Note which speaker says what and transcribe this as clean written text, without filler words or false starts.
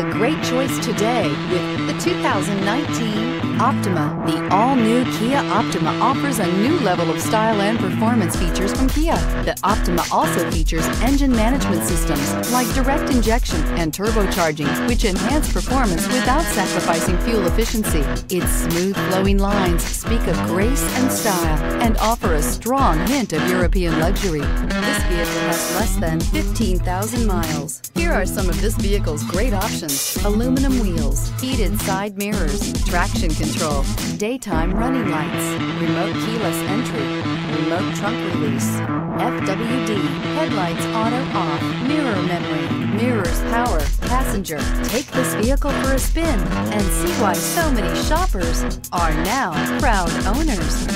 Speaker 1: a great choice today with the 2019 Optima. The all-new Kia Optima offers a new level of style and performance features from Kia. The Optima also features engine management systems like direct injection and turbocharging, which enhance performance without sacrificing fuel efficiency. Its smooth flowing lines speak of grace and style and offer a strong hint of European luxury. This vehicle has less than 15,000 miles. Here are some of this vehicle's great options: aluminum wheels, heated side mirrors, traction control, daytime running lights, remote keyless entry, remote trunk release, FWD, headlights auto off, mirror memory, mirrors power, passenger. Take this vehicle for a spin and see why so many shoppers are now proud owners.